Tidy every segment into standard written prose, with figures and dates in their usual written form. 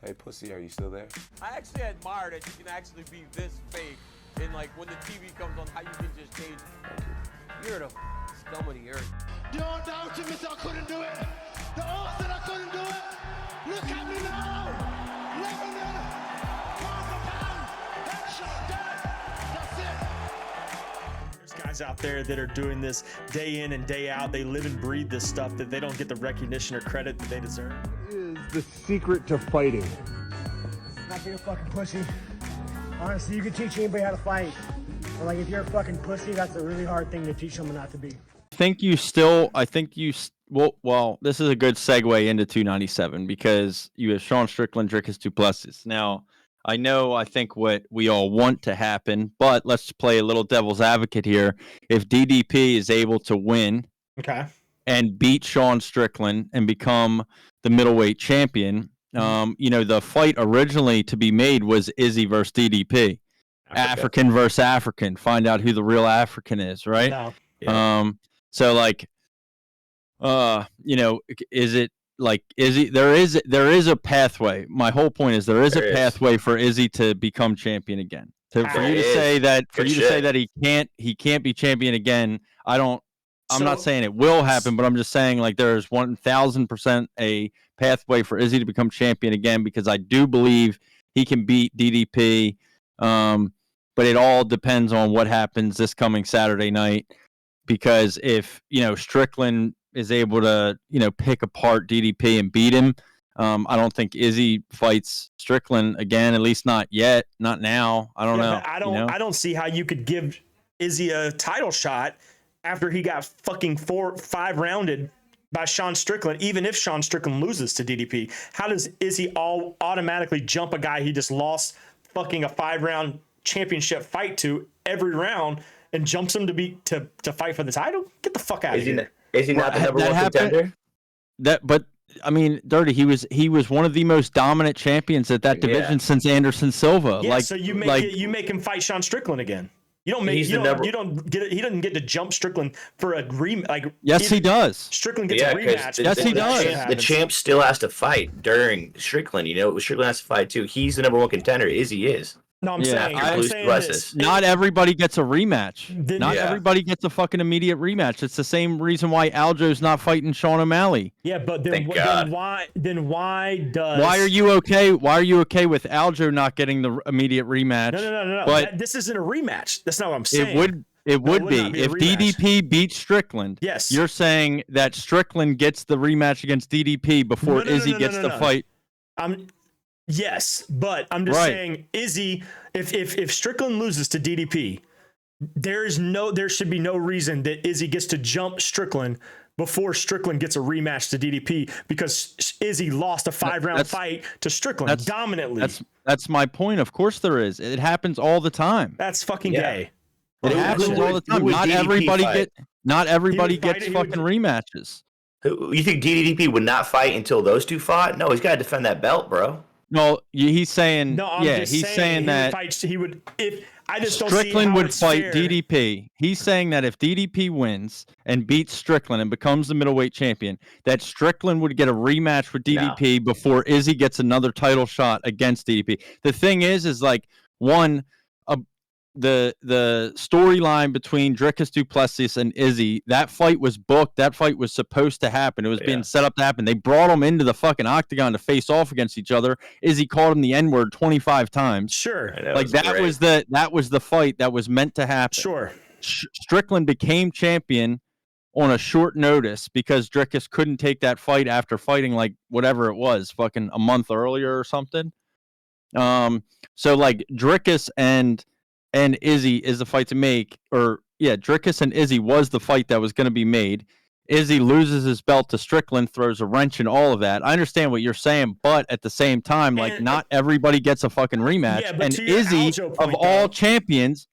Hey, pussy, are you still there? I actually admire that you can actually be this fake, and like when the TV comes on, how you can just change. You're the scum of the earth. You don't doubt me, I couldn't do it. The odds that I couldn't do it. Look at me now. Lebanon, half a pound, headshot, dead. That's it. There's guys out there that are doing this day in and day out. They live and breathe this stuff that they don't get the recognition or credit that they deserve. Is the secret to fighting? Not being a fucking pussy. Honestly, you can teach anybody how to fight. But like, if you're a fucking pussy, that's a really hard thing to teach someone not to be. Well, this is a good segue into 297 because you have Sean Strickland, Dricus du Plessis. Now, I think what we all want to happen, but let's play a little devil's advocate here. If DDP is able to win and beat Sean Strickland and become the middleweight champion, the fight originally to be made was Izzy versus DDP. African versus African. Find out who the real African is, right? No. Yeah. Is it like Izzy? There is a pathway. My whole point is there is a pathway for Izzy to become champion again. For you to say that he can't be champion again, I'm not saying it will happen, but I'm just saying like there is 1,000% a pathway for Izzy to become champion again because I do believe he can beat DDP. But it all depends on what happens this coming Saturday night. Because if, Strickland is able to, pick apart DDP and beat him, I don't think Izzy fights Strickland again, at least not yet, not now. I don't know. I don't see how you could give Izzy a title shot after he got fucking 4-5 rounded by Sean Strickland, even if Sean Strickland loses to DDP. How does Izzy automatically jump a guy he just lost fucking a 5-round championship fight to every round and jumps him to fight for the title? Get the fuck out of here. Is he not the number one contender? Dirty, he was one of the most dominant champions at that division since Anderson Silva. Yeah, so you make him fight Sean Strickland again. You don't get it. He doesn't get to jump Strickland for a rematch. Yes, he does. Strickland gets a rematch. Yes, he does. The champ still has to fight during Strickland. Strickland has to fight too. He's the number one contender. Izzy is. No, I'm saying this. Not everybody gets a rematch. Everybody gets a fucking immediate rematch. It's the same reason why Aljo's not fighting Sean O'Malley. Yeah, but then why are you okay? Why are you okay with Aljo not getting the immediate rematch? No. But this isn't a rematch. That's not what I'm saying. It would be if DDP beats Strickland. Yes, you're saying that Strickland gets the rematch against DDP before Izzy gets the fight. Yes, but I'm just saying, Izzy, if Strickland loses to DDP, there should be no reason that Izzy gets to jump Strickland before Strickland gets a rematch to DDP because Izzy lost a 5-round fight to Strickland dominantly. That's my point. Of course there is. It happens all the time. That's fucking gay. It happens all the time. Not everybody gets fucking rematches. You think DDP would not fight until those two fought? No, he's got to defend that belt, bro. No, he's saying. No, he's saying that he would. If I just don't Strickland see how would it's fight fair. DDP. He's saying that if DDP wins and beats Strickland and becomes the middleweight champion, that Strickland would get a rematch with DDP before Izzy gets another title shot against DDP. The thing is like the storyline between Dricus du Plessis and Izzy, that fight was booked. That fight was supposed to happen. It was being set up to happen. They brought him into the fucking octagon to face off against each other. Izzy called him the N-word 25 times. Sure. That was the fight that was meant to happen. Sure. Strickland became champion on a short notice because Dricus couldn't take that fight after fighting like whatever it was, fucking a month earlier or something. So like Dricus and Izzy is the fight to make, Dricus and Izzy was the fight that was going to be made. Izzy loses his belt to Strickland, throws a wrench in all of that. I understand what you're saying, but at the same time, not everybody gets a fucking rematch. Yeah, and Izzy of all champions,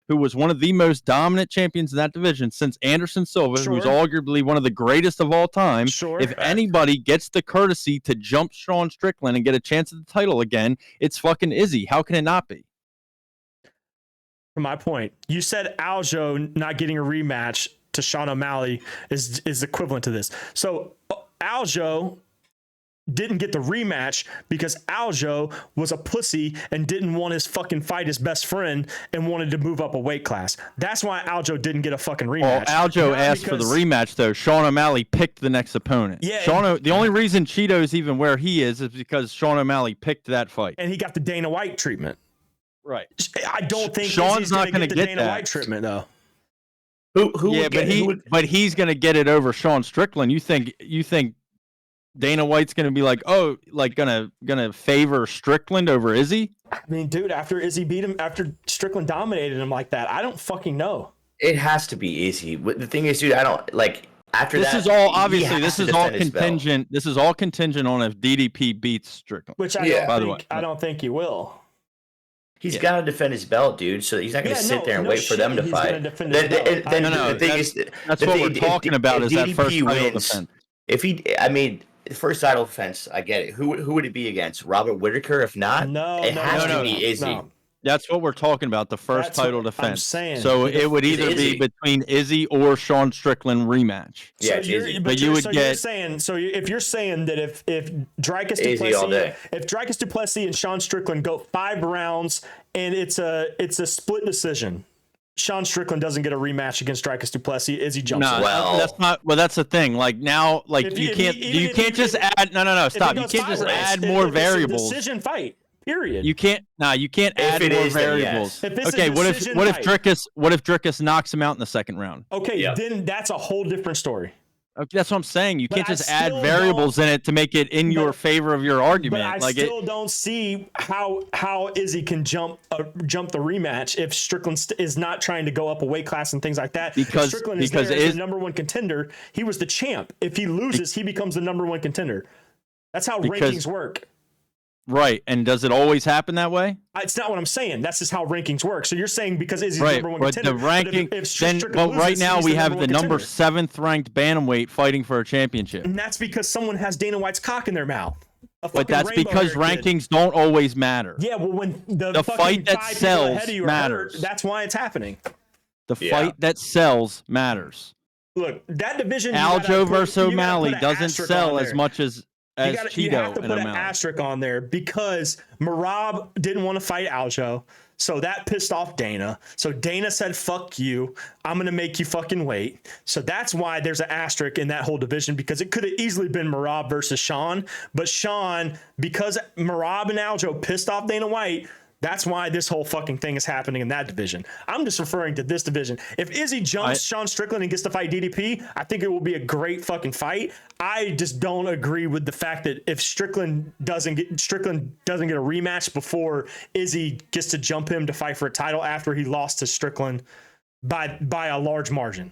who was one of the most dominant champions in that division since Anderson Silva, who's arguably one of the greatest of all time. If anybody gets the courtesy to jump Sean Strickland and get a chance at the title again, it's fucking Izzy. How can it not be? From my point, you said Aljo not getting a rematch to Sean O'Malley is equivalent to this. So Aljo didn't get the rematch because Aljo was a pussy and didn't want his fucking fight his best friend and wanted to move up a weight class. That's why Aljo didn't get a fucking rematch. Well, Aljo asked for the rematch, though. Sean O'Malley picked the next opponent. Yeah. The only reason Cheeto's even where he is because Sean O'Malley picked that fight. And he got the Dana White treatment. Right. I don't think Sean's not going to get Dana that White treatment, though. But he's going to get it over Sean Strickland. You think Dana White's going to be like, oh, like gonna favor Strickland over Izzy? I mean, dude, after Izzy beat him, after Strickland dominated him like that, I don't fucking know. It has to be Izzy. The thing is, dude, I don't like after this that. Is all obviously this is all contingent. This is all contingent on if DDP beats Strickland. Which I don't think he will. He's got to defend his belt, dude. So he's not going to sit there and wait for them to fight. The thing is, that's what we're talking about. Is that first title defense? If he, I mean, the first title defense, I get it. Who would it be against? Robert Whitaker? If not, it has to be Izzy. No. That's what we're talking about. The first title defense. I'm saying. So it would either be between Izzy or Sean Strickland rematch. Yeah, it's Izzy. But you would get. If you're saying that if Dricus Du Plessis and Sean Strickland go 5 rounds and it's a split decision, Sean Strickland doesn't get a rematch against Dricus Du Plessis. Izzy jumps. That's not. Well, that's the thing. Like now, like you can't just add. No. Stop. You can't just add more variables. Decision fight. Period. You can't. You can't add more variables. Okay. What if Dricus knocks him out in the second round? Okay. Then that's a whole different story. Okay, that's what I'm saying. You can't just add variables in it to make it in your favor of your argument. But I still don't see how Izzy can jump the rematch if Strickland is not trying to go up a weight class and things like that. Because Strickland is the number one contender. He was the champ. If he loses, he becomes the number one contender. That's how rankings work. Right, and does it always happen that way? It's not what I'm saying. That's just how rankings work. So you're saying because Izzy's right, number one but contender. The ranking, right now we have the number 7th ranked bantamweight fighting for a championship. And that's because someone has Dana White's cock in their mouth. But that's because rankings don't always matter. Yeah, well, when the fight that sells matters. That's why it's happening. The fight that sells matters. Look, that division. Aljo versus O'Malley doesn't sell as much as. You have to put an asterisk on there because Merab didn't want to fight Aljo, so that pissed off Dana. So Dana said, "Fuck you, I'm gonna make you fucking wait." So that's why there's an asterisk in that whole division because it could have easily been Merab versus Sean, but Sean, because Merab and Aljo pissed off Dana White. That's why this whole fucking thing is happening in that division. I'm just referring to this division. If Izzy jumps Sean Strickland and gets to fight DDP, I think it will be a great fucking fight. I just don't agree with the fact that if Strickland doesn't get a rematch before Izzy gets to jump him to fight for a title after he lost to Strickland by a large margin.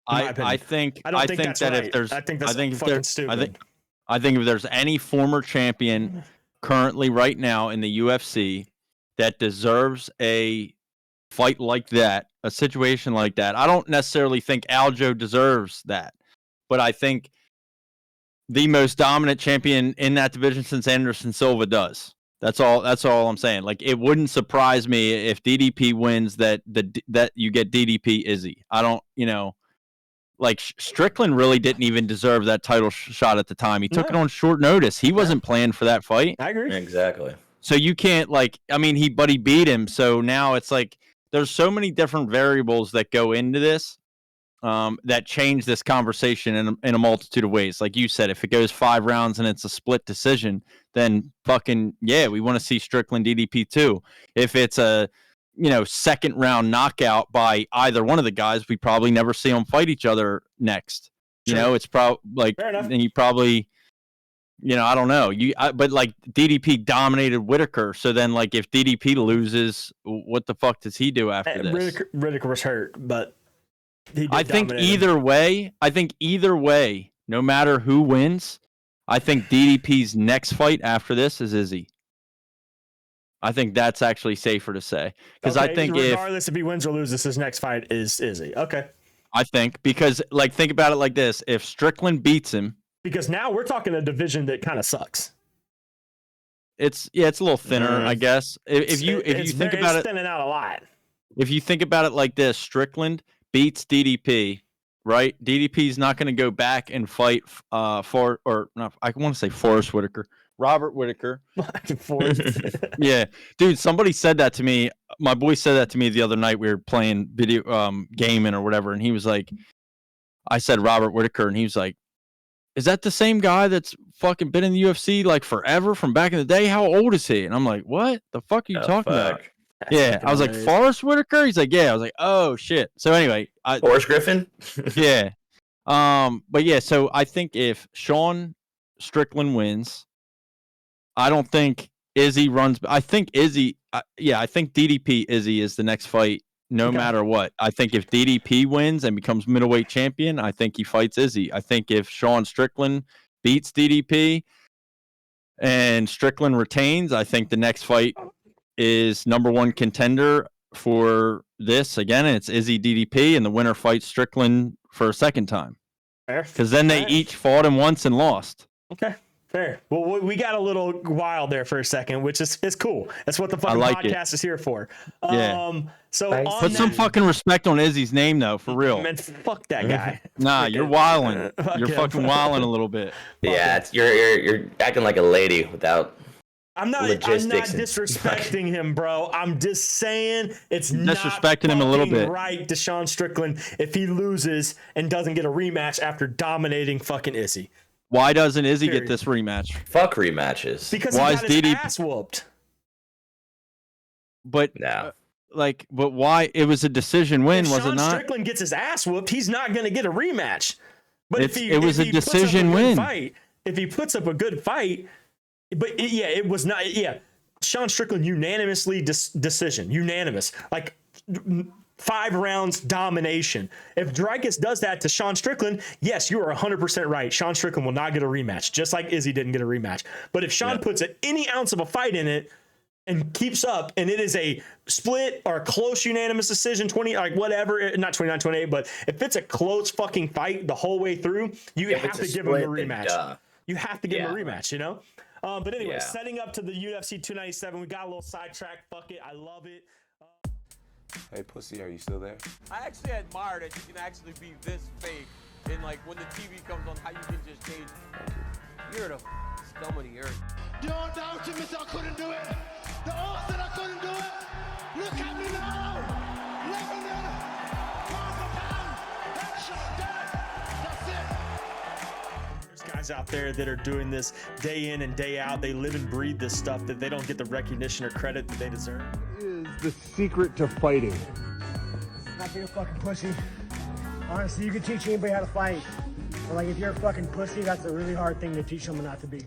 I think that's fucking stupid. I think if there's any former champion currently right now in the UFC that deserves a fight like that, a situation like that. I don't necessarily think Aljo deserves that, but I think the most dominant champion in that division since Anderson Silva does. That's all I'm saying. Like, it wouldn't surprise me if DDP wins that you get DDP Izzy. I don't, like Strickland really didn't even deserve that title shot at the time. He took it on short notice. He wasn't planned for that fight. I agree. Exactly. So you can't he beat him. So now it's like there's so many different variables that go into this that change this conversation in a multitude of ways. Like you said, if it goes 5 rounds and it's a split decision, then fucking we want to see Strickland DDP too. If it's a second round knockout by either one of the guys, we probably never see them fight each other next. It's probably and you probably. I don't know. But DDP dominated Whitaker. So then, if DDP loses, what the fuck does he do after this? Whitaker was hurt, but I think either way, no matter who wins, I think DDP's next fight after this is Izzy. I think that's actually safer to say because I think regardless if he wins or loses, his next fight is Izzy. Okay. I think because think about it like this: if Strickland beats him. Because now we're talking a division that kind of sucks. It's a little thinner, I guess. If you think about it, thinning out a lot. If you think about it like this, Strickland beats DDP, right? DDP's not going to go back and fight I want to say Forrest Whitaker. Robert Whitaker. Yeah. Dude, somebody said that to me. My boy said that to me the other night. We were playing video gaming or whatever, and he was like, I said Robert Whitaker, and he was like, is that the same guy that's fucking been in the UFC like forever from back in the day? How old is he? And I'm like, what the fuck are you talking about? Yeah, I was like, Forrest Whitaker? He's like, yeah. I was like, oh shit. So anyway, Forrest Griffin? Yeah. But yeah, so I think if Sean Strickland wins, I don't think Izzy runs. I think Izzy, I think DDP Izzy is the next fight, no matter what. I think if DDP wins and becomes middleweight champion, I think he fights Izzy. I think if Sean Strickland beats DDP and Strickland retains, I think the next fight is #1 contender for this again, and it's Izzy DDP, and the winner fights Strickland for a second time. Because then they each fought him once and lost. Okay. Fair. Well, we got a little wild there for a second, which is cool. That's what the fucking podcast is here for. Yeah. So put some fucking respect on Izzy's name, though, for real. Man, fuck that guy. Nah, you're wilding. You're fucking wilding a little bit. Yeah, you're acting like a lady without. I'm not disrespecting him, bro. I'm just saying it's not disrespecting him a little bit. Right to Sean Strickland if he loses and doesn't get a rematch after dominating fucking Izzy. Why doesn't Izzy get this rematch? Fuck rematches. Because why he got his ass whooped. But but why? It was a decision win, was it not? Sean Strickland gets his ass whooped, he's not going to get a rematch. But it was a decision win. If he puts up a good fight, it was not. Yeah, Sean Strickland unanimously decision, unanimous, like 5 rounds domination. If Dreykus does that to Sean Strickland, yes, you are 100% right. Sean Strickland will not get a rematch, just like Izzy didn't get a rematch. But if Sean puts any ounce of a fight in it and keeps up, and it is a split or a close unanimous decision, 20, like whatever, not 29-28, but if it's a close fucking fight the whole way through, you have to give him a rematch. You have to give him a rematch, you know? But anyway, setting up to the UFC 297, we got a little sidetracked. Fuck it. I love it. Hey, pussy, are you still there? I actually admire that you can actually be this fake, and like when the TV comes on, how you can just change. You're the scum of the earth. Don't doubt me, I couldn't do it. The odds that I couldn't do it. Look at me now. Lebanon, pound for pound, headshot, dead. That's it. There's guys out there that are doing this day in and day out. They live and breathe this stuff that they don't get the recognition or credit that they deserve. Is the secret to fighting? Not being a fucking pussy. Honestly, you can teach anybody how to fight. But like, if you're a fucking pussy, that's a really hard thing to teach someone not to be.